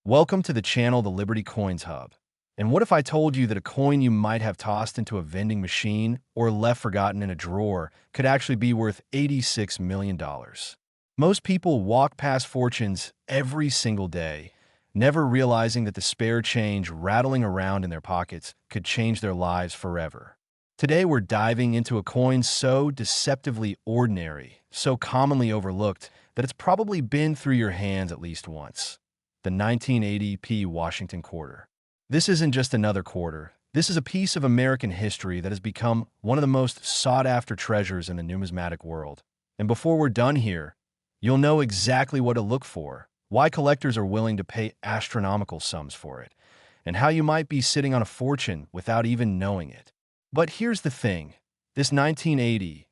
Welcome to the channel, the Liberty Coins Hub. And what if I told you that a coin you might have tossed into a vending machine or left forgotten in a drawer could actually be worth $86 million? Most people walk past fortunes every single day, never realizing that the spare change rattling around in their pockets could change their lives forever. Today, we're diving into a coin so deceptively ordinary, so commonly overlooked, that it's probably been through your hands at least once. The 1980 Washington quarter. This isn't just another quarter. This is a piece of American history that has become one of the most sought-after treasures in the numismatic world. And before we're done here, you'll know exactly what to look for, why collectors are willing to pay astronomical sums for it, and how you might be sitting on a fortune without even knowing it. But here's the thing. This 1980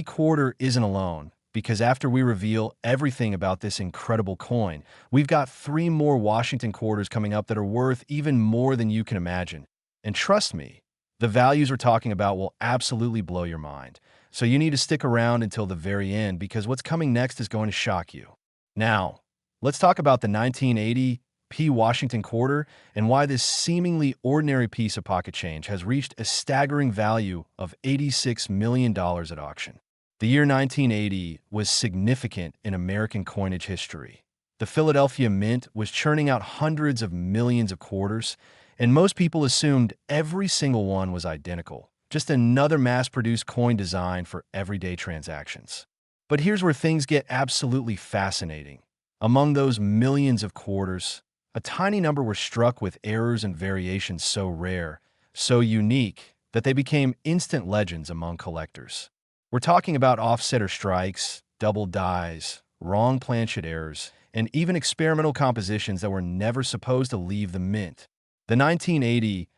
quarter isn't alone, because after we reveal everything about this incredible coin, we've got 3 more Washington quarters coming up that are worth even more than you can imagine. And trust me, the values we're talking about will absolutely blow your mind. So you need to stick around until the very end, because what's coming next is going to shock you. Now, let's talk about the 1980 Washington quarter and why this seemingly ordinary piece of pocket change has reached a staggering value of $86 million at auction. The year 1980 was significant in American coinage history. The Philadelphia Mint was churning out hundreds of millions of quarters, and most people assumed every single one was identical, just another mass-produced coin design for everyday transactions. But here's where things get absolutely fascinating. Among those millions of quarters, a tiny number were struck with errors and variations so rare, so unique, that they became instant legends among collectors. We're talking about offsetter strikes, double dies, wrong planchet errors, and even experimental compositions that were never supposed to leave the mint. The 1980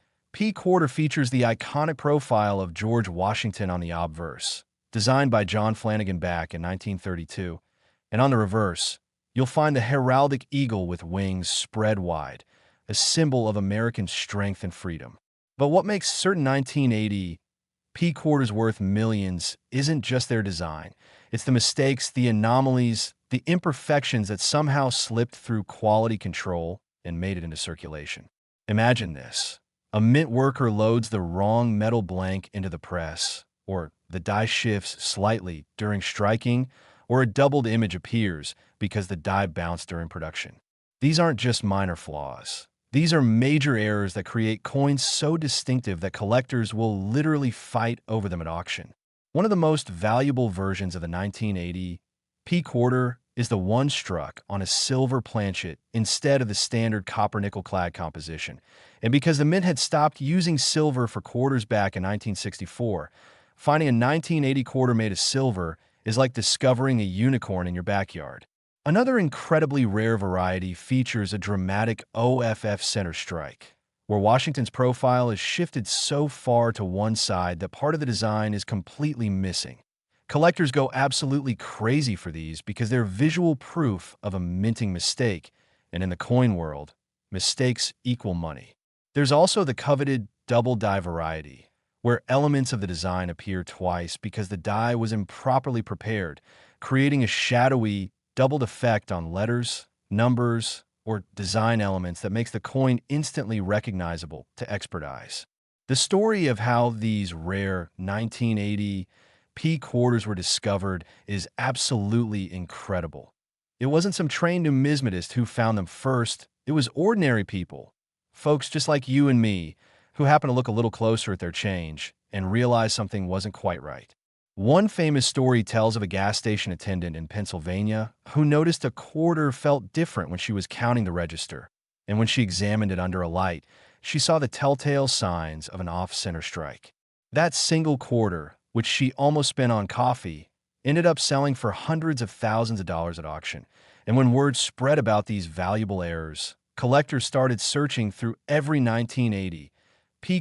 quarter features the iconic profile of George Washington on the obverse, designed by John Flanagan back in 1932, and on the reverse, you'll find the heraldic eagle with wings spread wide, a symbol of American strength and freedom. But what makes certain 1980 quarters worth millions isn't just their design. It's the mistakes, the anomalies, the imperfections that somehow slipped through quality control and made it into circulation. Imagine this. A mint worker loads the wrong metal blank into the press, or the die shifts slightly during striking, or a doubled image appears because the die bounced during production. These aren't just minor flaws. These are major errors that create coins so distinctive that collectors will literally fight over them at auction. One of the most valuable versions of the 1980 quarter is the one struck on a silver planchet instead of the standard copper-nickel clad composition. And because the mint had stopped using silver for quarters back in 1964, finding a 1980 quarter made of silver is like discovering a unicorn in your backyard. Another incredibly rare variety features a dramatic OFF center strike, where Washington's profile is shifted so far to one side that part of the design is completely missing. Collectors go absolutely crazy for these because they're visual proof of a minting mistake, and in the coin world, mistakes equal money. There's also the coveted double die variety, where elements of the design appear twice because the die was improperly prepared, creating a shadowy, doubled effect on letters, numbers, or design elements that makes the coin instantly recognizable to expert eyes. The story of how these rare 1980 quarters were discovered is absolutely incredible. It wasn't some trained numismatist who found them first. It was ordinary people, folks just like you and me, who happened to look a little closer at their change and realize something wasn't quite right. One famous story tells of a gas station attendant in Pennsylvania who noticed a quarter felt different when she was counting the register, and when she examined it under a light, she saw the telltale signs of an off-center strike. That single quarter, which she almost spent on coffee, ended up selling for hundreds of thousands of dollars at auction, and when word spread about these valuable errors, collectors started searching through every 1980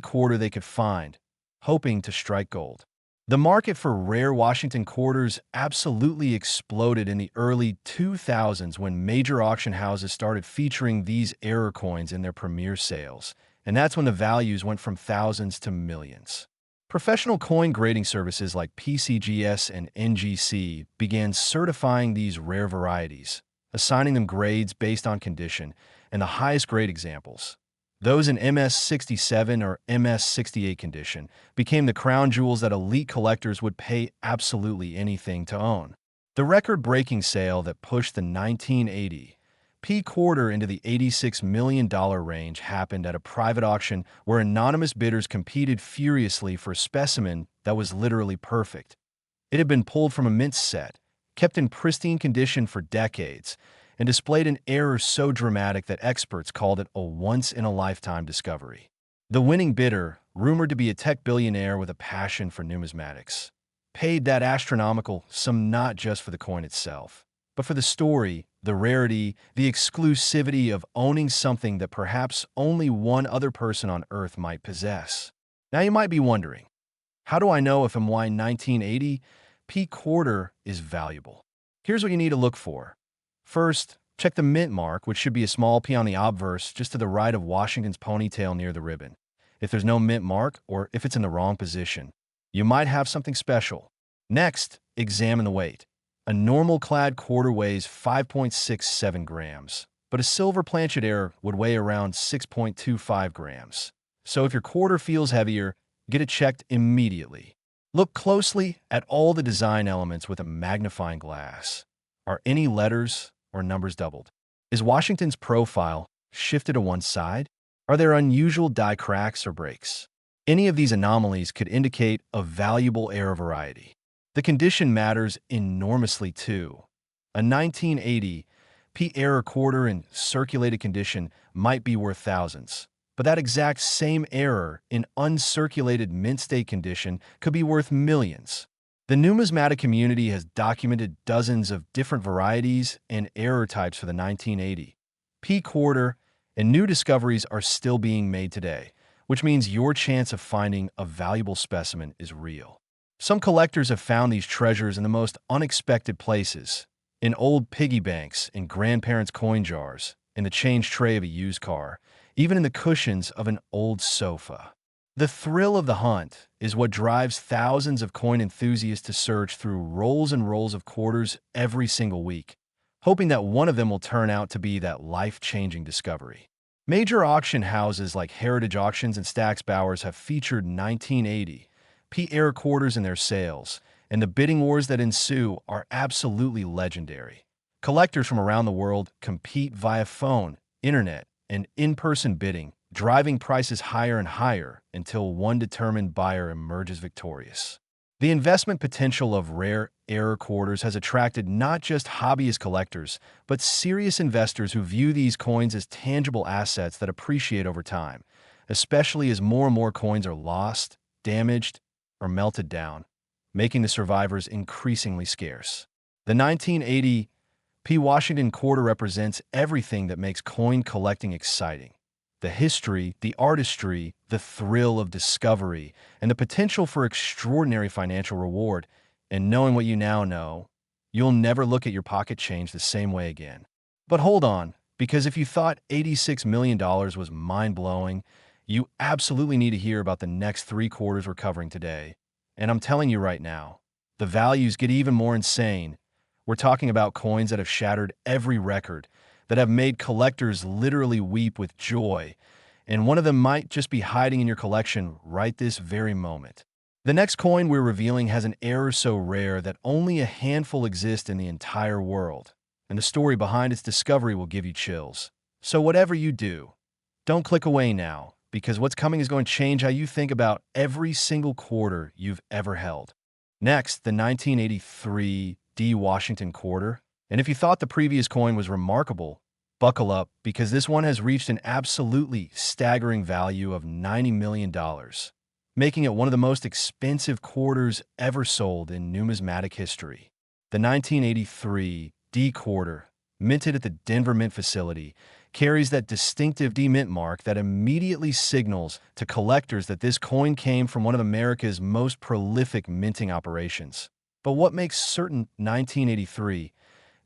quarter they could find, hoping to strike gold. The market for rare Washington quarters absolutely exploded in the early 2000s when major auction houses started featuring these error coins in their premier sales, and that's when the values went from thousands to millions. Professional coin grading services like PCGS and NGC began certifying these rare varieties, assigning them grades based on condition, and the highest grade examples, those in MS-67 or MS-68 condition, became the crown jewels that elite collectors would pay absolutely anything to own. The record-breaking sale that pushed the 1980 P quarter into the $86 million range happened at a private auction where anonymous bidders competed furiously for a specimen that was literally perfect. It had been pulled from a mint set, kept in pristine condition for decades, and displayed an error so dramatic that experts called it a once-in-a-lifetime discovery. The winning bidder, rumored to be a tech billionaire with a passion for numismatics, paid that astronomical sum not just for the coin itself, but for the story, the rarity, the exclusivity of owning something that perhaps only one other person on Earth might possess. Now you might be wondering, how do I know if my 1980 P quarter is valuable? Here's what you need to look for. First, check the mint mark, which should be a small P on the obverse just to the right of Washington's ponytail near the ribbon. If there's no mint mark, or if it's in the wrong position, you might have something special. Next, examine the weight. A normal clad quarter weighs 5.67 grams, but a silver planchet error would weigh around 6.25 grams. So if your quarter feels heavier, get it checked immediately. Look closely at all the design elements with a magnifying glass. Are any letters or numbers doubled? Is Washington's profile shifted to one side? Are there unusual die cracks or breaks? Any of these anomalies could indicate a valuable error variety. The condition matters enormously too. A 1980 P error quarter in circulated condition might be worth thousands, but that exact same error in uncirculated mint state condition could be worth millions. The numismatic community has documented dozens of different varieties and error types for the 1980 P quarter, and new discoveries are still being made today, which means your chance of finding a valuable specimen is real. Some collectors have found these treasures in the most unexpected places, in old piggy banks, in grandparents' coin jars, in the change tray of a used car, even in the cushions of an old sofa. The thrill of the hunt is what drives thousands of coin enthusiasts to search through rolls and rolls of quarters every single week, hoping that one of them will turn out to be that life-changing discovery. Major auction houses like Heritage Auctions and Stack's Bowers have featured 1980 P error quarters in their sales, and the bidding wars that ensue are absolutely legendary. Collectors from around the world compete via phone, internet, and in-person bidding, driving prices higher and higher until one determined buyer emerges victorious. The investment potential of rare error quarters has attracted not just hobbyist collectors, but serious investors who view these coins as tangible assets that appreciate over time, especially as more and more coins are lost, damaged, or melted down, making the survivors increasingly scarce. The 1980 P Washington quarter represents everything that makes coin collecting exciting. The history, the artistry, the thrill of discovery, and the potential for extraordinary financial reward. And knowing what you now know, you'll never look at your pocket change the same way again. But hold on, because if you thought $86 million was mind-blowing, you absolutely need to hear about the next three quarters we're covering today. And I'm telling you right now, the values get even more insane. We're talking about coins that have shattered every record, that have made collectors literally weep with joy, and one of them might just be hiding in your collection right this very moment. The next coin we're revealing has an error so rare that only a handful exist in the entire world, and the story behind its discovery will give you chills. So whatever you do, don't click away now, because what's coming is going to change how you think about every single quarter you've ever held. Next, the 1983 D Washington quarter. And if you thought the previous coin was remarkable, buckle up, because this one has reached an absolutely staggering value of $90 million, making it one of the most expensive quarters ever sold in numismatic history. The 1983 D quarter, minted at the Denver Mint facility, carries that distinctive D mint mark that immediately signals to collectors that this coin came from one of America's most prolific minting operations. But what makes certain 1983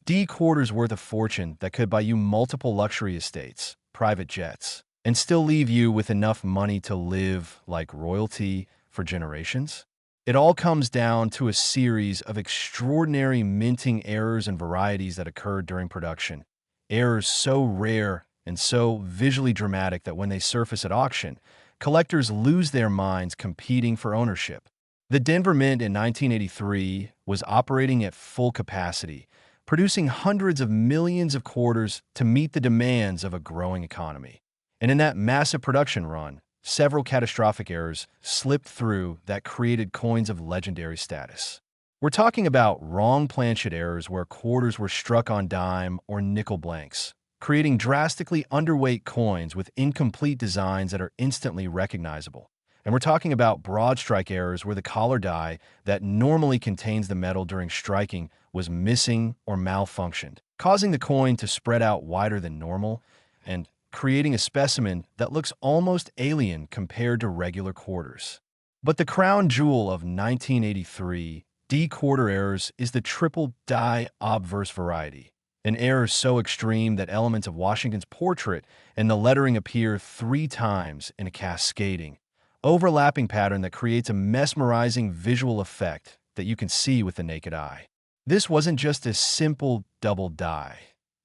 D quarters worth a fortune that could buy you multiple luxury estates, private jets, and still leave you with enough money to live like royalty for generations? It all comes down to a series of extraordinary minting errors and varieties that occurred during production. Errors so rare and so visually dramatic that when they surface at auction, collectors lose their minds competing for ownership. The Denver Mint in 1983 was operating at full capacity, producing hundreds of millions of quarters to meet the demands of a growing economy. And in that massive production run, several catastrophic errors slipped through that created coins of legendary status. We're talking about wrong planchet errors where quarters were struck on dime or nickel blanks, creating drastically underweight coins with incomplete designs that are instantly recognizable. And we're talking about broad strike errors where the collar die that normally contains the metal during striking was missing or malfunctioned, causing the coin to spread out wider than normal and creating a specimen that looks almost alien compared to regular quarters. But the crown jewel of 1983 D quarter errors is the triple die obverse variety, an error so extreme that elements of Washington's portrait and the lettering appear 3 times in a cascading, overlapping pattern that creates a mesmerizing visual effect that you can see with the naked eye. This wasn't just a simple double die.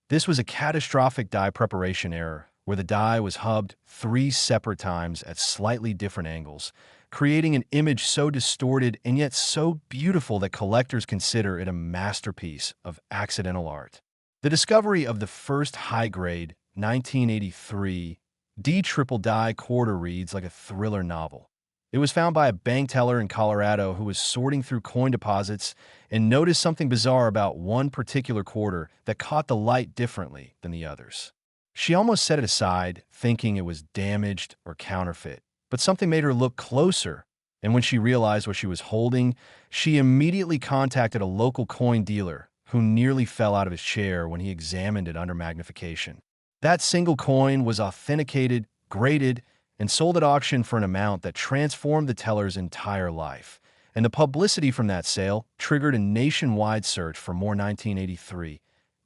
This was a catastrophic die preparation error where the die was hubbed 3 separate times at slightly different angles, creating an image so distorted and yet so beautiful that collectors consider it a masterpiece of accidental art. The discovery of the first high-grade 1983 D triple die quarter reads like a thriller novel. It was found by a bank teller in Colorado who was sorting through coin deposits and noticed something bizarre about one particular quarter that caught the light differently than the others. She almost set it aside, thinking it was damaged or counterfeit, but something made her look closer, and when she realized what she was holding, she immediately contacted a local coin dealer who nearly fell out of his chair when he examined it under magnification. That single coin was authenticated, graded, and sold at auction for an amount that transformed the teller's entire life. And the publicity from that sale triggered a nationwide search for more 1983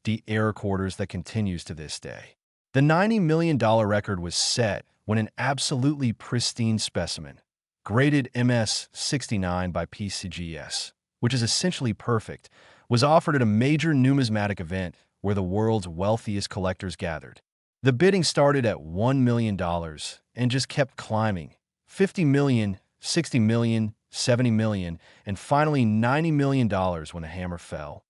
D error quarters that continues to this day. The $90 million record was set when an absolutely pristine specimen, graded MS-69 by PCGS, which is essentially perfect, was offered at a major numismatic event where the world's wealthiest collectors gathered. The bidding started at $1 million and just kept climbing. $50 million, $60 million, $70 million, and finally $90 million when the hammer fell.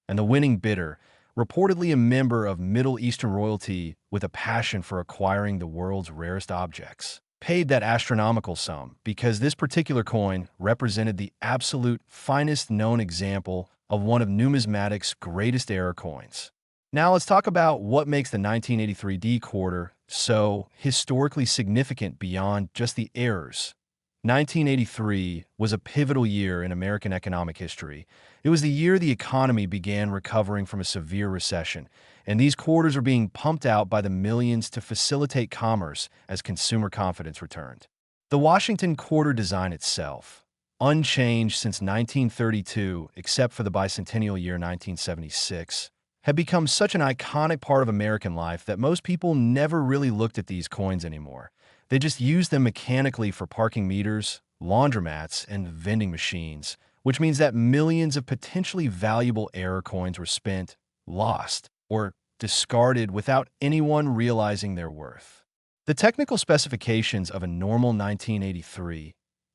And the winning bidder, reportedly a member of Middle Eastern royalty with a passion for acquiring the world's rarest objects, paid that astronomical sum because this particular coin represented the absolute finest known example of one of numismatics' greatest error coins. Now let's talk about what makes the 1983 D quarter so historically significant beyond just the errors. 1983 was a pivotal year in American economic history. It was the year the economy began recovering from a severe recession, and these quarters were being pumped out by the millions to facilitate commerce as consumer confidence returned. The Washington quarter design itself, unchanged since 1932 except for the bicentennial year 1976, had become such an iconic part of American life that most people never really looked at these coins anymore. They just used them mechanically for parking meters, laundromats, and vending machines, which means that millions of potentially valuable error coins were spent, lost, or discarded without anyone realizing their worth. The technical specifications of a normal 1983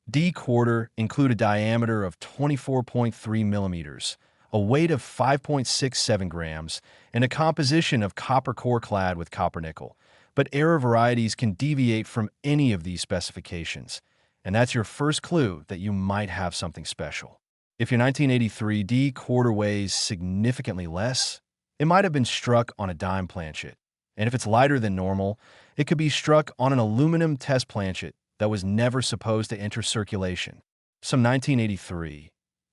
D quarter include a diameter of 24.3 millimeters, a weight of 5.67 grams, and a composition of copper core clad with copper nickel. But error varieties can deviate from any of these specifications, and that's your first clue that you might have something special. If your 1983 D quarter weighs significantly less, it might have been struck on a dime planchet, and if it's lighter than normal, it could be struck on an aluminum test planchet that was never supposed to enter circulation. Some 1983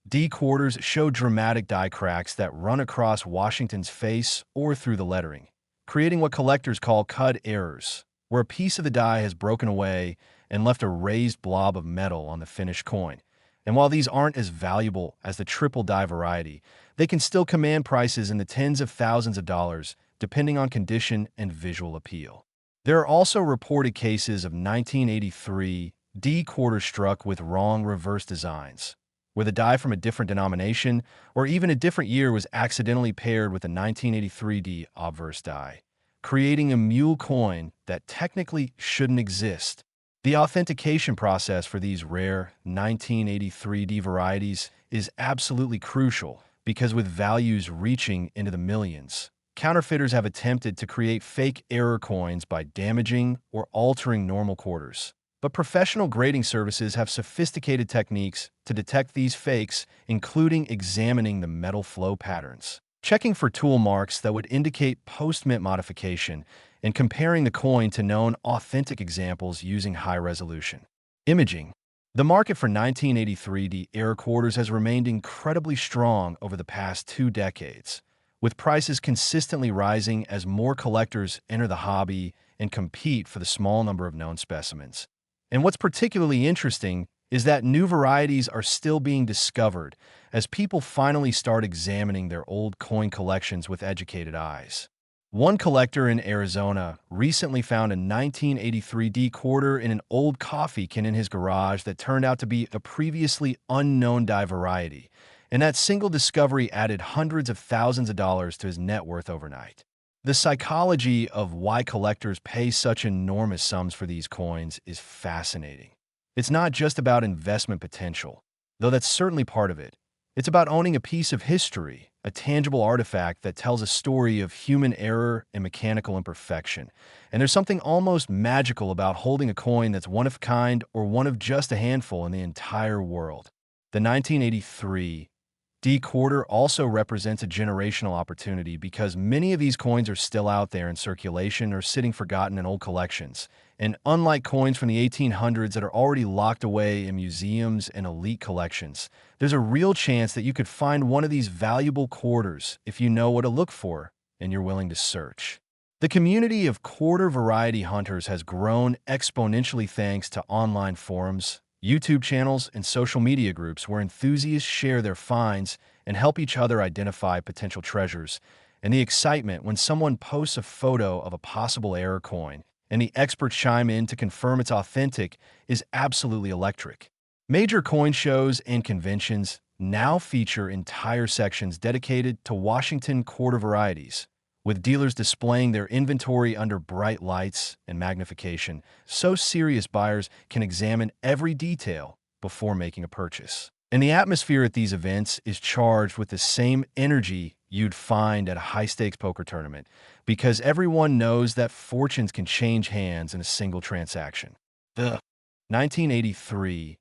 D quarters show dramatic die cracks that run across Washington's face or through the lettering, creating what collectors call cud errors, where a piece of the die has broken away and left a raised blob of metal on the finished coin. And while these aren't as valuable as the triple die variety, they can still command prices in the tens of thousands of dollars, depending on condition and visual appeal. There are also reported cases of 1983 D quarters struck with wrong reverse designs, where the die from a different denomination or even a different year was accidentally paired with a 1983 D obverse die, creating a mule coin that technically shouldn't exist. The authentication process for these rare 1983D varieties is absolutely crucial because with values reaching into the millions, counterfeiters have attempted to create fake error coins by damaging or altering normal quarters. But professional grading services have sophisticated techniques to detect these fakes, including examining the metal flow patterns, checking for tool marks that would indicate post-mint modification, and comparing the coin to known authentic examples using high-resolution imaging. The market for 1983D error quarters has remained incredibly strong over the past 2 decades, with prices consistently rising as more collectors enter the hobby and compete for the small number of known specimens. And what's particularly interesting is that new varieties are still being discovered as people finally start examining their old coin collections with educated eyes. One collector in Arizona recently found a 1983D quarter in an old coffee can in his garage that turned out to be a previously unknown die variety, and that single discovery added hundreds of thousands of dollars to his net worth overnight. The psychology of why collectors pay such enormous sums for these coins is fascinating. It's not just about investment potential, though that's certainly part of it. It's about owning a piece of history, a tangible artifact that tells a story of human error and mechanical imperfection. And there's something almost magical about holding a coin that's one of a kind or one of just a handful in the entire world. The 1983 D quarter also represents a generational opportunity because many of these coins are still out there in circulation or sitting forgotten in old collections. And unlike coins from the 1800s that are already locked away in museums and elite collections, there's a real chance that you could find one of these valuable quarters if you know what to look for and you're willing to search. The community of quarter variety hunters has grown exponentially thanks to online forums, YouTube channels, and social media groups where enthusiasts share their finds and help each other identify potential treasures. And the excitement when someone posts a photo of a possible error coin and the experts chime in to confirm it's authentic is absolutely electric. Major coin shows and conventions now feature entire sections dedicated to Washington quarter varieties, with dealers displaying their inventory under bright lights and magnification, so serious buyers can examine every detail before making a purchase. And the atmosphere at these events is charged with the same energy you'd find at a high-stakes poker tournament, because everyone knows that fortunes can change hands in a single transaction. The 1983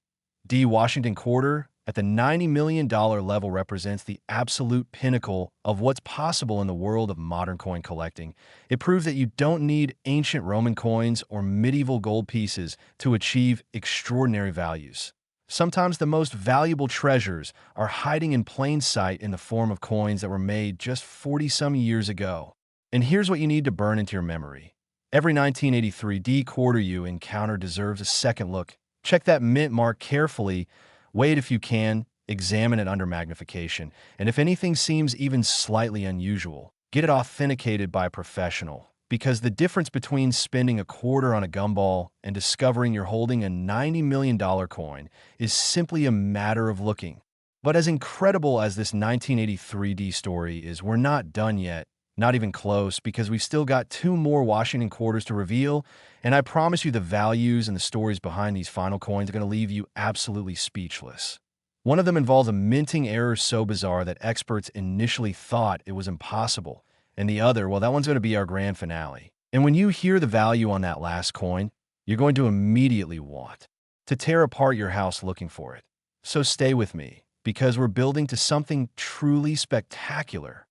D Washington quarter at the $90 million level represents the absolute pinnacle of what's possible in the world of modern coin collecting. It proves that you don't need ancient Roman coins or medieval gold pieces to achieve extraordinary values. Sometimes the most valuable treasures are hiding in plain sight in the form of coins that were made just 40-some years ago. And here's what you need to burn into your memory. Every 1983 D quarter you encounter deserves a second look. Check that mint mark carefully. Wait if you can, examine it under magnification, and if anything seems even slightly unusual, get it authenticated by a professional, because the difference between spending a quarter on a gumball and discovering you're holding a $90 million coin is simply a matter of looking. But as incredible as this 1983D story is, we're not done yet, not even close, because we've still got 2 more Washington quarters to reveal, and I promise you the values and the stories behind these final coins are going to leave you absolutely speechless. One of them involves a minting error so bizarre that experts initially thought it was impossible, and the other, well, that one's going to be our grand finale. And when you hear the value on that last coin, you're going to immediately want to tear apart your house looking for it. So stay with me, because we're building to something truly spectacular.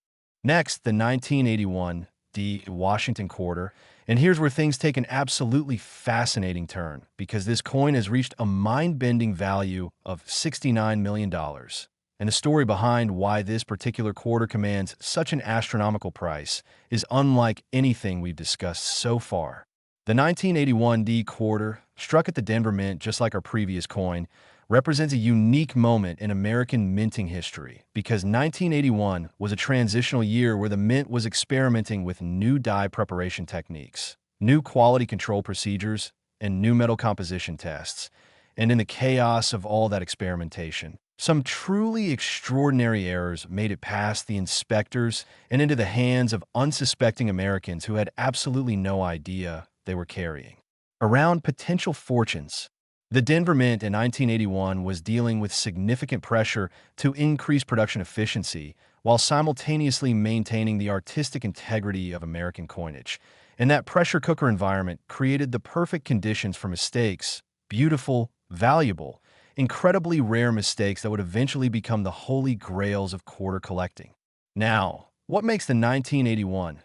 Next, the 1981 D Washington quarter, and here's where things take an absolutely fascinating turn, because this coin has reached a mind-bending value of $69 million. And the story behind why this particular quarter commands such an astronomical price is unlike anything we've discussed so far. The 1981 D quarter, struck at the Denver Mint just like our previous coin, represents a unique moment in American minting history because 1981 was a transitional year where the mint was experimenting with new die preparation techniques, new quality control procedures, and new metal composition tests. And in the chaos of all that experimentation, Some truly extraordinary errors made it past the inspectors and into the hands of unsuspecting Americans who had absolutely no idea they were carrying around potential fortunes. The Denver Mint in 1981 was dealing with significant pressure to increase production efficiency while simultaneously maintaining the artistic integrity of American coinage. And that pressure cooker environment created the perfect conditions for mistakes, beautiful, valuable, incredibly rare mistakes that would eventually become the holy grails of quarter collecting. Now, what makes the 1981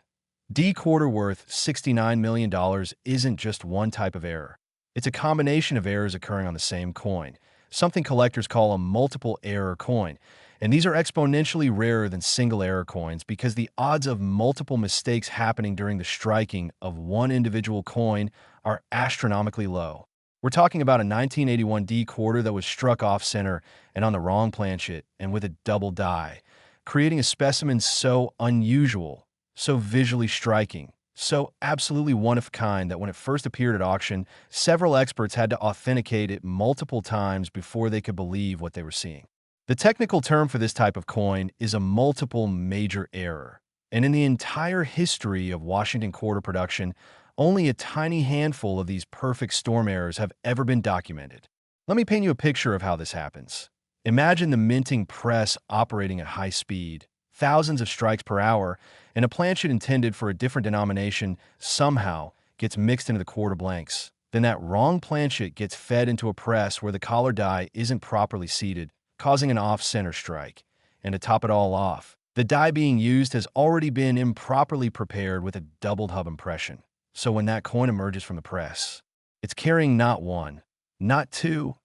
D quarter worth $69 million isn't just one type of error. It's a combination of errors occurring on the same coin, something collectors call a multiple error coin. And these are exponentially rarer than single error coins because the odds of multiple mistakes happening during the striking of one individual coin are astronomically low. We're talking about a 1981 D quarter that was struck off center and on the wrong planchet and with a double die, creating a specimen so unusual, so visually striking, so absolutely one of a kind that when it first appeared at auction, several experts had to authenticate it multiple times before they could believe what they were seeing. The technical term for this type of coin is a multiple major error. And in the entire history of Washington quarter production, only a tiny handful of these perfect storm errors have ever been documented. Let me paint you a picture of how this happens. Imagine the minting press operating at high speed, thousands of strikes per hour, and a planchet intended for a different denomination somehow gets mixed into the quarter blanks. Then that wrong planchet gets fed into a press where the collar die isn't properly seated, causing an off-center strike. And to top it all off, the die being used has already been improperly prepared with a doubled hub impression. So when that coin emerges from the press, it's carrying not one, not two,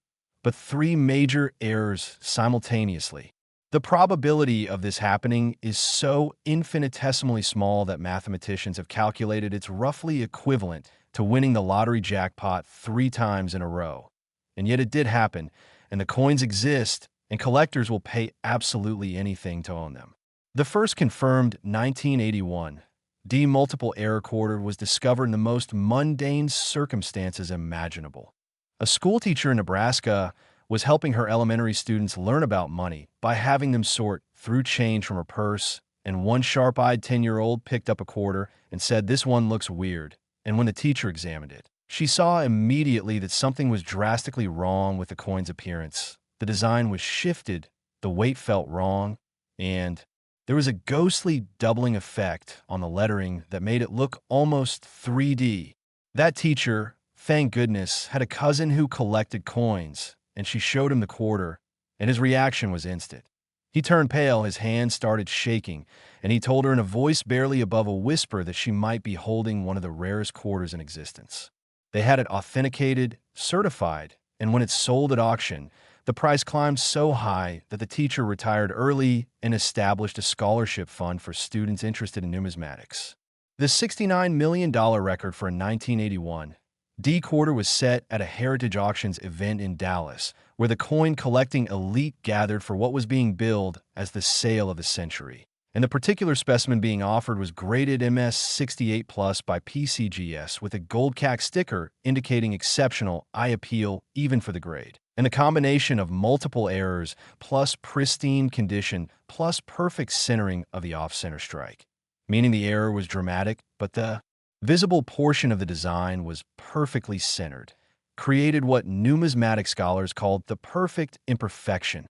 but three major errors simultaneously. The probability of this happening is so infinitesimally small that mathematicians have calculated it's roughly equivalent to winning the lottery jackpot 3 times in a row. And yet it did happen, and the coins exist, and collectors will pay absolutely anything to own them. The first confirmed 1981 D multiple error quarter was discovered in the most mundane circumstances imaginable. A schoolteacher in Nebraska was helping her elementary students learn about money by having them sort through change from her purse, and one sharp-eyed 10-year-old picked up a quarter and said, "This one looks weird." And when the teacher examined it, she saw immediately that something was drastically wrong with the coin's appearance. The design was shifted, the weight felt wrong, and there was a ghostly doubling effect on the lettering that made it look almost 3D. That teacher, thank goodness, had a cousin who collected coins, and she showed him the quarter, and his reaction was instant. He turned pale, his hands started shaking, and he told her in a voice barely above a whisper that she might be holding one of the rarest quarters in existence. They had it authenticated, certified, and when it sold at auction, the price climbed so high that the teacher retired early and established a scholarship fund for students interested in numismatics. The $69 million record for a 1981 D quarter was set at a Heritage Auctions event in Dallas, where the coin-collecting elite gathered for what was being billed as the sale of the century. And the particular specimen being offered was graded MS68 Plus by PCGS with a gold CAC sticker indicating exceptional, eye appeal, even for the grade. And the combination of multiple errors plus pristine condition plus perfect centering of the off-center strike, meaning the error was dramatic, but the visible portion of the design was perfectly centered, created what numismatic scholars called the perfect imperfection.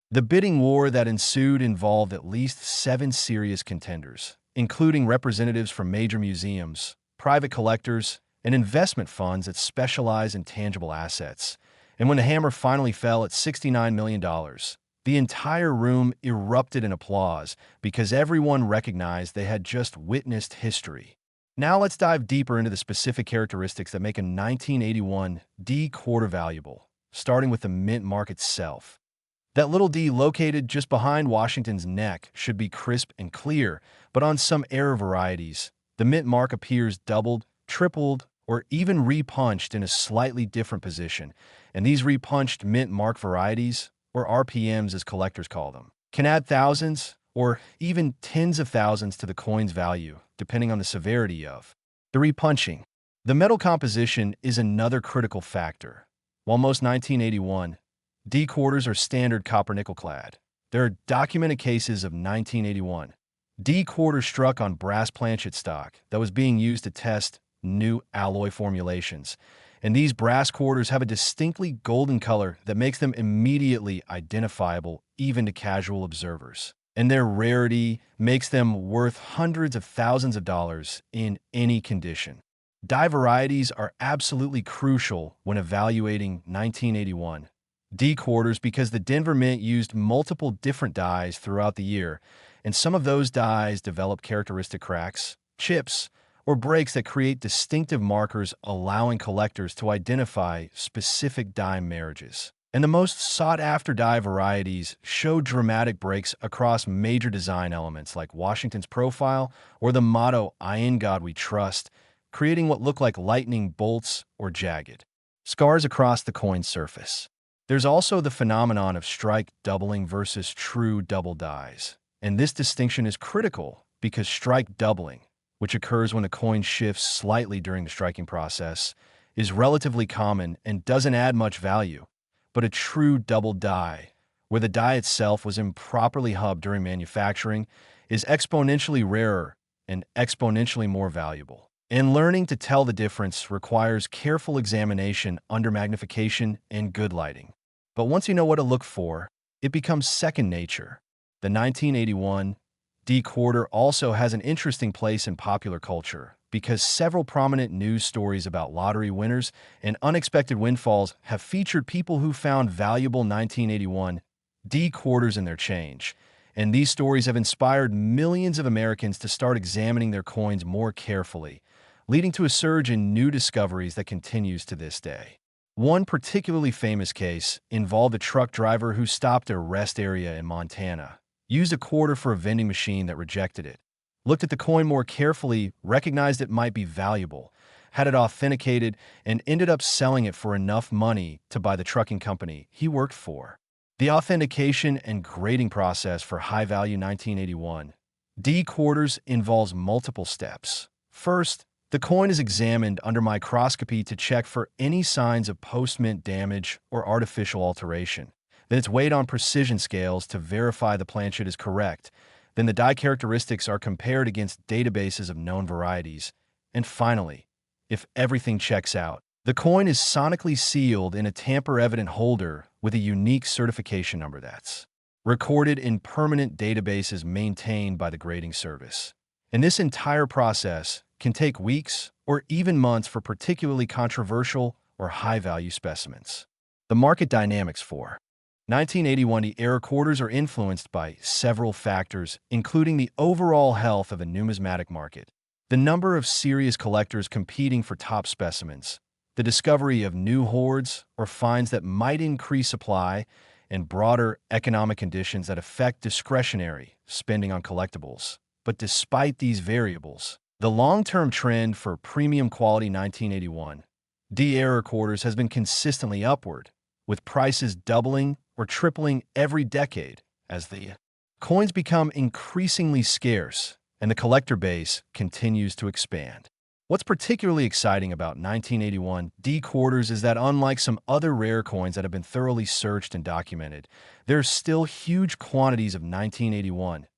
The bidding war that ensued involved at least 7 serious contenders, including representatives from major museums, private collectors, and investment funds that specialize in tangible assets. And when the hammer finally fell at $69 million, the entire room erupted in applause because everyone recognized they had just witnessed history. Now let's dive deeper into the specific characteristics that make a 1981 D quarter valuable, starting with the mint mark itself. That little D located just behind Washington's neck should be crisp and clear, but on some error varieties, the mint mark appears doubled, tripled, or even repunched in a slightly different position, and these repunched mint mark varieties, or RPMs as collectors call them, can add thousands or even tens of thousands to the coin's value, depending on the severity of the repunching. The metal composition is another critical factor. While most 1981 D quarters are standard copper-nickel clad. There are documented cases of 1981 D quarters struck on brass planchet stock that was being used to test new alloy formulations. And these brass quarters have a distinctly golden color that makes them immediately identifiable even to casual observers. And their rarity makes them worth hundreds of thousands of dollars in any condition. Die varieties are absolutely crucial when evaluating 1981 D quarters because the Denver Mint used multiple different dies throughout the year, and some of those dies develop characteristic cracks, chips, or breaks that create distinctive markers allowing collectors to identify specific die marriages. And the most sought-after die varieties show dramatic breaks across major design elements like Washington's profile or the motto, "I in God we trust," creating what look like lightning bolts or jagged scars across the coin's surface. There's also the phenomenon of strike doubling versus true double dies. And this distinction is critical because strike doubling, which occurs when a coin shifts slightly during the striking process, is relatively common and doesn't add much value. But a true double die, where the die itself was improperly hubbed during manufacturing, is exponentially rarer and exponentially more valuable. And learning to tell the difference requires careful examination under magnification and good lighting. But once you know what to look for, it becomes second nature. The 1981 D quarter also has an interesting place in popular culture because several prominent news stories about lottery winners and unexpected windfalls have featured people who found valuable 1981 D quarters in their change. And these stories have inspired millions of Americans to start examining their coins more carefully, leading to a surge in new discoveries that continues to this day. One particularly famous case involved a truck driver who stopped at a rest area in Montana, used a quarter for a vending machine that rejected it, looked at the coin more carefully, recognized it might be valuable, had it authenticated, and ended up selling it for enough money to buy the trucking company he worked for. The authentication and grading process for high-value 1981 D quarters involves multiple steps. First, the coin is examined under microscopy to check for any signs of post-mint damage or artificial alteration. Then it's weighed on precision scales to verify the planchet is correct. Then the die characteristics are compared against databases of known varieties. And finally, if everything checks out, the coin is sonically sealed in a tamper-evident holder with a unique certification number that's recorded in permanent databases maintained by the grading service. And this entire process can take weeks or even months for particularly controversial or high-value specimens. The market dynamics for 1981 era quarters are influenced by several factors, including the overall health of a numismatic market, the number of serious collectors competing for top specimens, the discovery of new hoards or finds that might increase supply, and broader economic conditions that affect discretionary spending on collectibles. But despite these variables, the long-term trend for premium quality 1981 D era quarters has been consistently upward, with prices doubling or tripling every decade as the coins become increasingly scarce and the collector base continues to expand. What's particularly exciting about 1981 D quarters is that unlike some other rare coins that have been thoroughly searched and documented, there are still huge quantities of 1981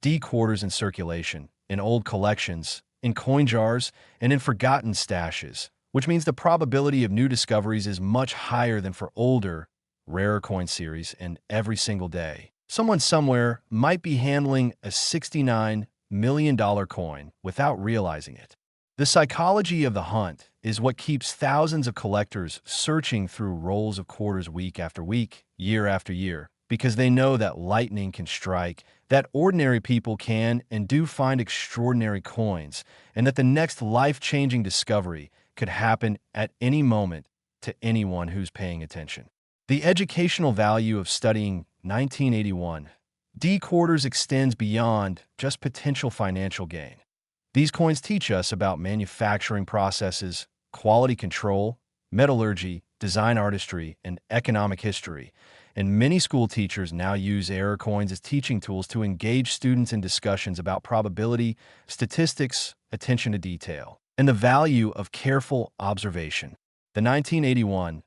D quarters in circulation, in old collections, in coin jars, and in forgotten stashes, which means the probability of new discoveries is much higher than for older, rarer coin series, and every single day, someone somewhere might be handling a $69 million coin without realizing it. The psychology of the hunt is what keeps thousands of collectors searching through rolls of quarters week after week, year after year, because they know that lightning can strike, that ordinary people can and do find extraordinary coins, and that the next life-changing discovery could happen at any moment to anyone who's paying attention. The educational value of studying 1981 D quarters extends beyond just potential financial gain. These coins teach us about manufacturing processes, quality control, metallurgy, design artistry, and economic history, and many school teachers now use era coins as teaching tools to engage students in discussions about probability, statistics, attention to detail, and the value of careful observation. The 1981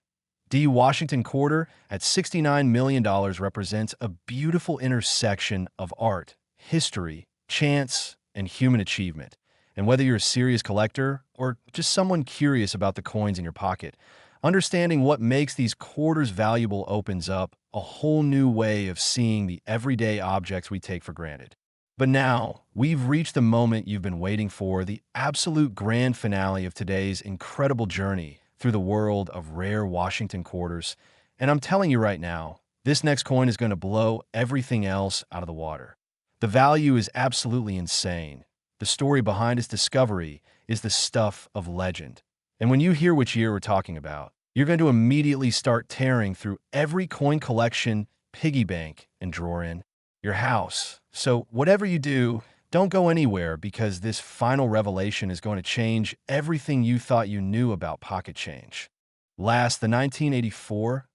D. Washington quarter at $69 million represents a beautiful intersection of art, history, chance, and human achievement. And whether you're a serious collector or just someone curious about the coins in your pocket, understanding what makes these quarters valuable opens up a whole new way of seeing the everyday objects we take for granted. But now, we've reached the moment you've been waiting for, the absolute grand finale of today's incredible journey through the world of rare Washington quarters. And I'm telling you right now, this next coin is going to blow everything else out of the water. The value is absolutely insane. The story behind its discovery is the stuff of legend. And when you hear which year we're talking about, you're going to immediately start tearing through every coin collection, piggy bank, and drawer in your house. So whatever you do, don't go anywhere because this final revelation is going to change everything you thought you knew about pocket change. Last, the 1984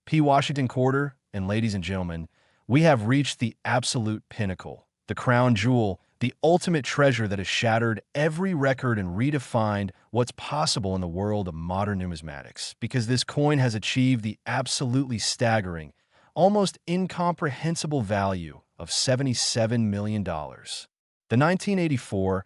P. Washington quarter, and ladies and gentlemen, we have reached the absolute pinnacle, the crown jewel, the ultimate treasure that has shattered every record and redefined what's possible in the world of modern numismatics, because this coin has achieved the absolutely staggering, almost incomprehensible value of $77 million. The 1984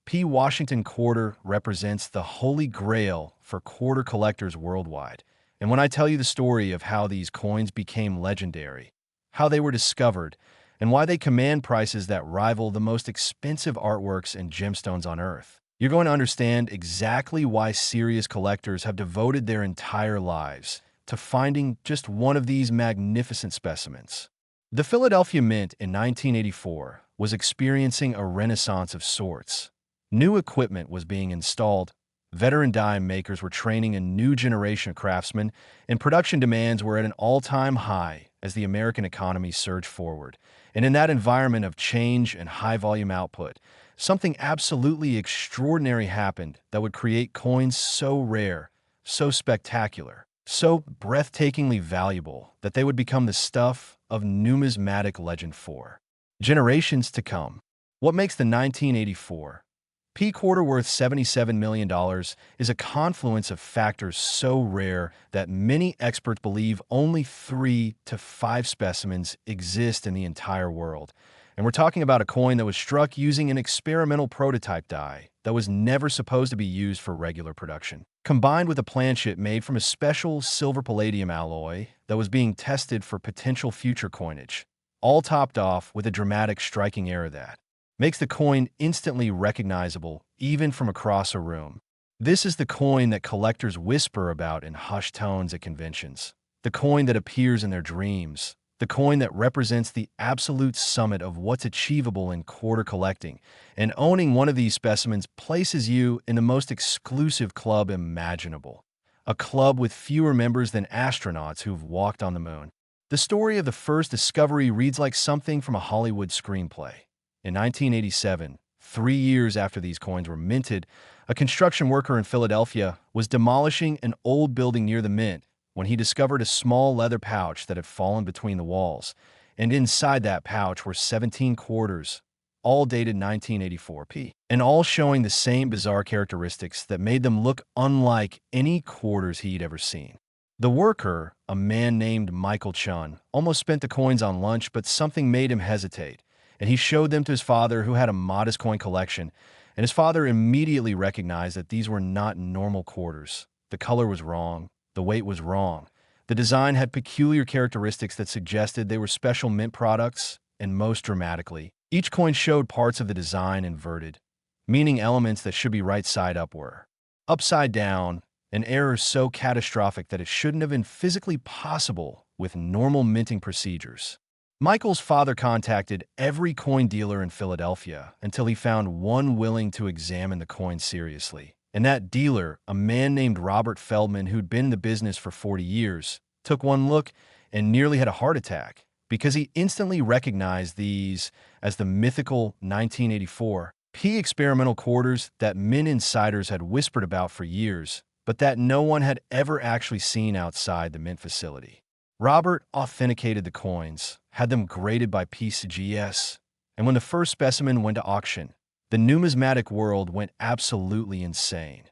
P. Washington quarter represents the holy grail for quarter collectors worldwide. And when I tell you the story of how these coins became legendary, how they were discovered, and why they command prices that rival the most expensive artworks and gemstones on Earth, you're going to understand exactly why serious collectors have devoted their entire lives to finding just one of these magnificent specimens. The Philadelphia Mint in 1984 was experiencing a renaissance of sorts. New equipment was being installed, veteran dime makers were training a new generation of craftsmen, and production demands were at an all-time high as the American economy surged forward. And in that environment of change and high-volume output, something absolutely extraordinary happened that would create coins so rare, so spectacular, so breathtakingly valuable that they would become the stuff of numismatic legend for generations to come. What makes the 1984 P quarter worth $77 million is a confluence of factors so rare that many experts believe only 3 to 5 specimens exist in the entire world. And we're talking about a coin that was struck using an experimental prototype die that was never supposed to be used for regular production, combined with a planchet made from a special silver palladium alloy that was being tested for potential future coinage, all topped off with a dramatic striking error that makes the coin instantly recognizable even from across a room. This is the coin that collectors whisper about in hushed tones at conventions, the coin that appears in their dreams, the coin that represents the absolute summit of what's achievable in quarter collecting, and owning one of these specimens places you in the most exclusive club imaginable, a club with fewer members than astronauts who've walked on the moon. The story of the first discovery reads like something from a Hollywood screenplay. In 1987, 3 years after these coins were minted, a construction worker in Philadelphia was demolishing an old building near the mint when he discovered a small leather pouch that had fallen between the walls, and inside that pouch were 17 quarters, all dated 1984 P, and all showing the same bizarre characteristics that made them look unlike any quarters he'd ever seen. The worker, a man named Michael Chun, almost spent the coins on lunch, but something made him hesitate, and he showed them to his father, who had a modest coin collection, and his father immediately recognized that these were not normal quarters. The color was wrong, the weight was wrong, the design had peculiar characteristics that suggested they were special mint products, and most dramatically, each coin showed parts of the design inverted, meaning elements that should be right side up were upside down, an error so catastrophic that it shouldn't have been physically possible with normal minting procedures. Michael's father contacted every coin dealer in Philadelphia until he found one willing to examine the coin seriously. And that dealer, a man named Robert Feldman who'd been in the business for 40 years, took one look and nearly had a heart attack because he instantly recognized these as the mythical 1984 P experimental quarters that mint insiders had whispered about for years, but that no one had ever actually seen outside the mint facility. Robert authenticated the coins, had them graded by PCGS, and when the first specimen went to auction, the numismatic world went absolutely insane.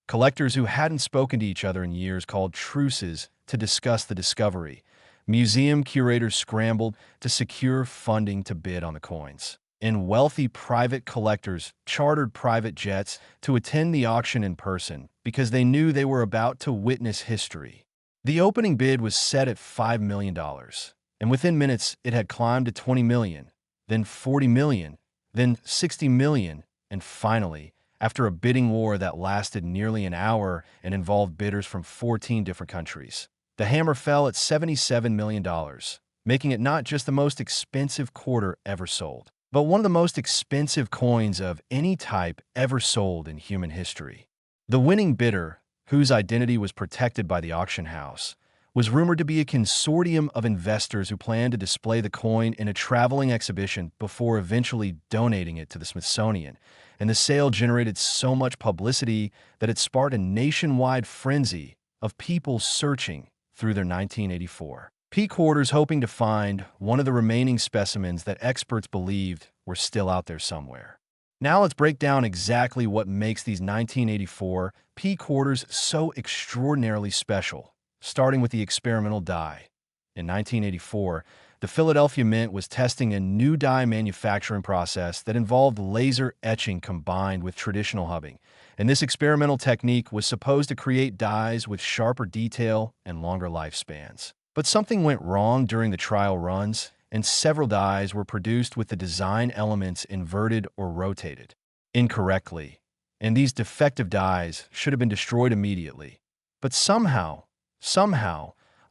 Collectors who hadn't spoken to each other in years called truces to discuss the discovery. Museum curators scrambled to secure funding to bid on the coins, and wealthy private collectors chartered private jets to attend the auction in person because they knew they were about to witness history. The opening bid was set at $5 million, and within minutes it had climbed to $20 million, then $40 million, then $60 million, and finally, after a bidding war that lasted nearly an hour and involved bidders from 14 different countries, the hammer fell at $77 million, making it not just the most expensive quarter ever sold, but one of the most expensive coins of any type ever sold in human history. The winning bidder, whose identity was protected by the auction house, was rumored to be a consortium of investors who planned to display the coin in a traveling exhibition before eventually donating it to the Smithsonian, and the sale generated so much publicity that it sparked a nationwide frenzy of people searching through their 1984 P quarters hoping to find one of the remaining specimens that experts believed were still out there somewhere. Now let's break down exactly what makes these 1984 P quarters so extraordinarily special, starting with the experimental die. In 1984, the Philadelphia Mint was testing a new die manufacturing process that involved laser etching combined with traditional hubbing, and this experimental technique was supposed to create dies with sharper detail and longer lifespans. But something went wrong during the trial runs, and several dies were produced with the design elements inverted or rotated incorrectly, and these defective dies should have been destroyed immediately. But somehow,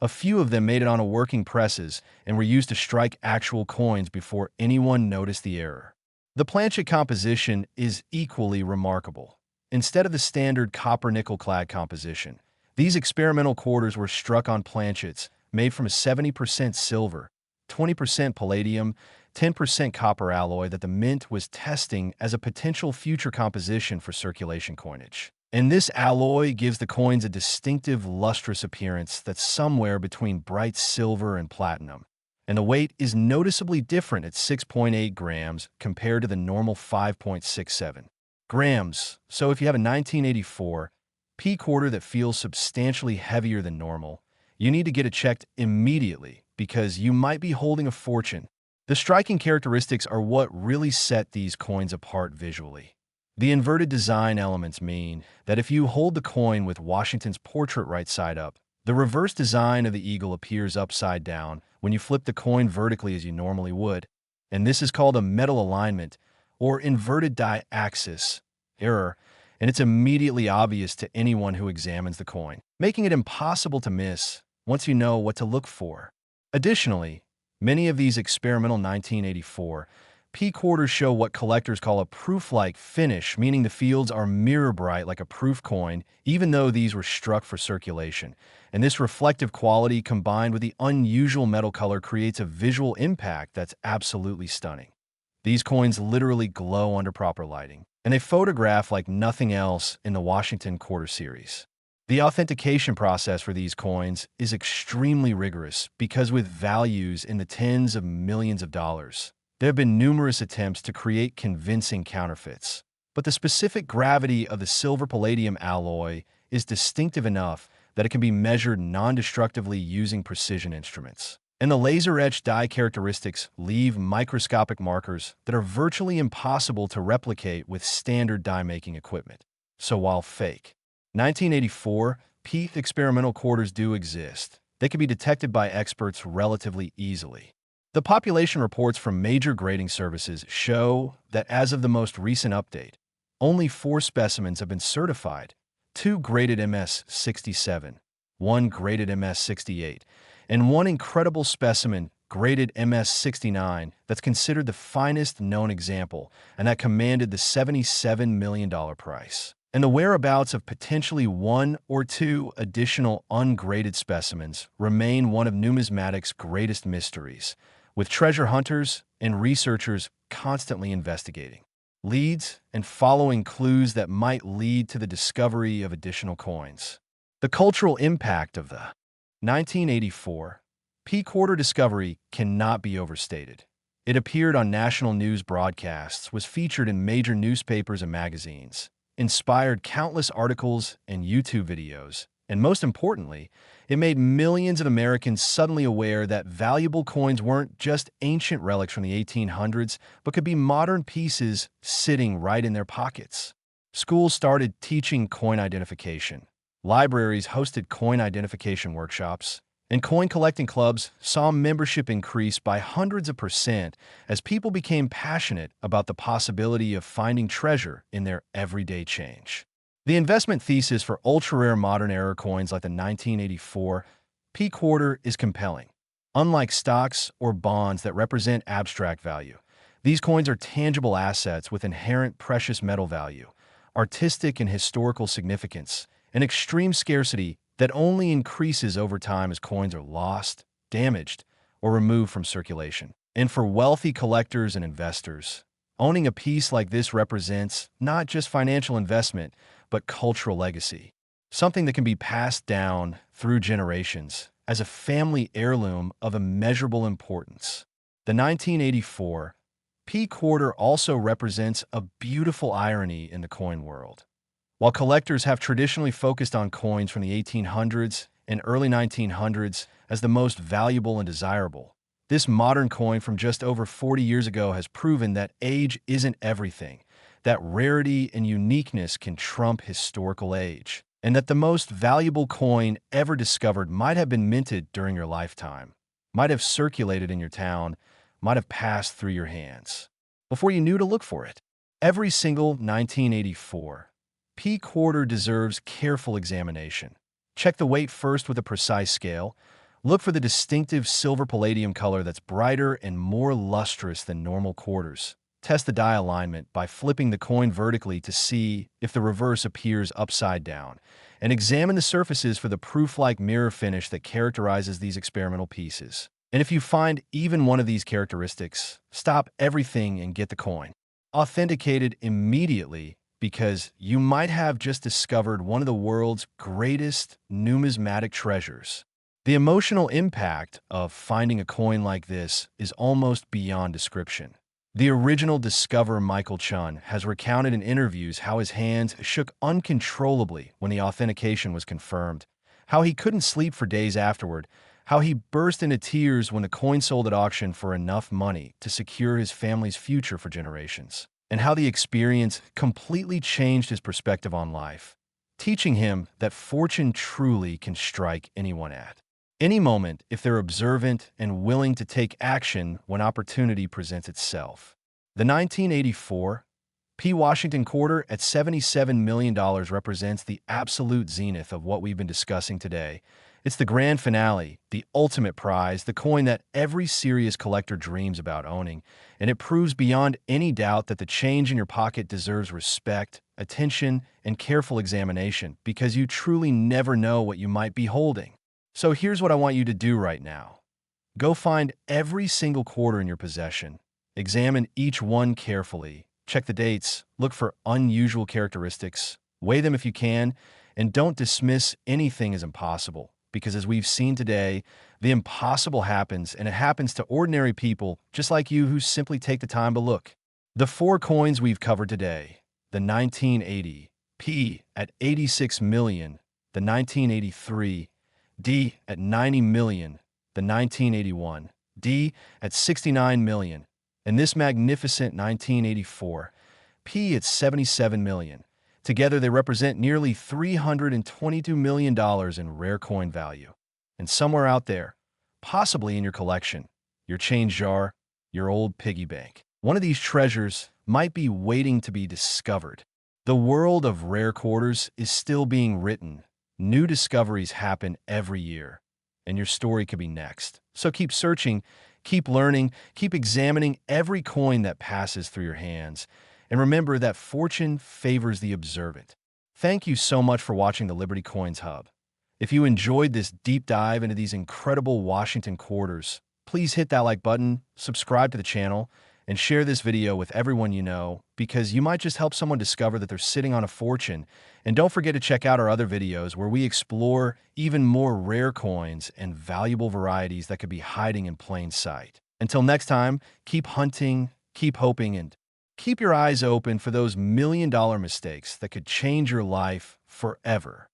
a few of them made it onto working presses and were used to strike actual coins before anyone noticed the error. The planchet composition is equally remarkable. Instead of the standard copper-nickel clad composition, these experimental quarters were struck on planchets made from a 70% silver, 20% palladium, 10% copper alloy that the Mint was testing as a potential future composition for circulation coinage. And this alloy gives the coins a distinctive lustrous appearance that's somewhere between bright silver and platinum. And the weight is noticeably different at 6.8 grams compared to the normal 5.67 grams. So if you have a 1984 P quarter that feels substantially heavier than normal, you need to get it checked immediately because you might be holding a fortune. The striking characteristics are what really set these coins apart visually. The inverted design elements mean that if you hold the coin with Washington's portrait right side up, the reverse design of the eagle appears upside down when you flip the coin vertically as you normally would, and this is called a metal alignment or inverted die axis error, and it's immediately obvious to anyone who examines the coin, making it impossible to miss once you know what to look for. Additionally, many of these experimental 1984 P quarters show what collectors call a proof-like finish, meaning the fields are mirror bright like a proof coin, even though these were struck for circulation. And this reflective quality combined with the unusual metal color creates a visual impact that's absolutely stunning. These coins literally glow under proper lighting, and they photograph like nothing else in the Washington quarter series. The authentication process for these coins is extremely rigorous because with values in the tens of millions of dollars, there have been numerous attempts to create convincing counterfeits, but the specific gravity of the silver-palladium alloy is distinctive enough that it can be measured non-destructively using precision instruments. And the laser-etched die characteristics leave microscopic markers that are virtually impossible to replicate with standard die-making equipment. So while fake 1984 P experimental quarters do exist, they can be detected by experts relatively easily. The population reports from major grading services show that as of the most recent update, only 4 specimens have been certified, 2 graded MS-67, 1 graded MS-68, and 1 incredible specimen graded MS-69 that's considered the finest known example and that commanded the $77 million price. And the whereabouts of potentially 1 or 2 additional ungraded specimens remain one of numismatics' greatest mysteries, with treasure hunters and researchers constantly investigating leads and following clues that might lead to the discovery of additional coins. The cultural impact of the 1984 P quarter discovery cannot be overstated. It appeared on national news broadcasts, was featured in major newspapers and magazines, inspired countless articles and YouTube videos, And most importantly, it made millions of Americans suddenly aware that valuable coins weren't just ancient relics from the 1800s, but could be modern pieces sitting right in their pockets. Schools started teaching coin identification. Libraries hosted coin identification workshops, and coin collecting clubs saw membership increase by hundreds of percent as people became passionate about the possibility of finding treasure in their everyday change. The investment thesis for ultra-rare modern-era coins like the 1984 P quarter is compelling. Unlike stocks or bonds that represent abstract value, these coins are tangible assets with inherent precious metal value, artistic and historical significance, and extreme scarcity that only increases over time as coins are lost, damaged, or removed from circulation. And for wealthy collectors and investors, owning a piece like this represents not just financial investment, but cultural legacy, something that can be passed down through generations as a family heirloom of immeasurable importance. The 1984 P quarter also represents a beautiful irony in the coin world. While collectors have traditionally focused on coins from the 1800s and early 1900s as the most valuable and desirable, this modern coin from just over 40 years ago has proven that age isn't everything, that rarity and uniqueness can trump historical age, and that the most valuable coin ever discovered might have been minted during your lifetime, might have circulated in your town, might have passed through your hands before you knew to look for it. Every single 1984 P quarter deserves careful examination. Check the weight first with a precise scale. Look for the distinctive silver palladium color that's brighter and more lustrous than normal quarters. Test the die alignment by flipping the coin vertically to see if the reverse appears upside down, and examine the surfaces for the proof-like mirror finish that characterizes these experimental pieces. And if you find even one of these characteristics, stop everything and get the coin authenticated immediately, because you might have just discovered one of the world's greatest numismatic treasures. The emotional impact of finding a coin like this is almost beyond description. The original discoverer, Michael Chun, has recounted in interviews how his hands shook uncontrollably when the authentication was confirmed, how he couldn't sleep for days afterward, how he burst into tears when the coin sold at auction for enough money to secure his family's future for generations, and how the experience completely changed his perspective on life, teaching him that fortune truly can strike anyone at any moment if they're observant and willing to take action when opportunity presents itself. The 1984 P. Washington quarter at $77 million represents the absolute zenith of what we've been discussing today. It's the grand finale, the ultimate prize, the coin that every serious collector dreams about owning, and it proves beyond any doubt that the change in your pocket deserves respect, attention, and careful examination, because you truly never know what you might be holding. So here's what I want you to do right now. Go find every single quarter in your possession. Examine each one carefully. Check the dates. Look for unusual characteristics. Weigh them if you can. And don't dismiss anything as impossible, because as we've seen today, the impossible happens, and it happens to ordinary people just like you who simply take the time to look. The four coins we've covered today: the 1980 P at 86 million, the 1983 D at 90 million, the 1981 D at 69 million, and this magnificent 1984 P at 77 million. Together, they represent nearly $322 million in rare coin value. And somewhere out there, possibly in your collection, your change jar, your old piggy bank, one of these treasures might be waiting to be discovered. The world of rare quarters is still being written. New discoveries happen every year, and your story could be next. So keep searching, keep learning, keep examining every coin that passes through your hands, and remember that fortune favors the observant. Thank you so much for watching the Liberty Coins Hub. If you enjoyed this deep dive into these incredible Washington quarters, please hit that like button, subscribe to the channel, and share this video with everyone you know, because you might just help someone discover that they're sitting on a fortune. And don't forget to check out our other videos where we explore even more rare coins and valuable varieties that could be hiding in plain sight. Until next time, keep hunting, keep hoping, and keep your eyes open for those million-dollar mistakes that could change your life forever.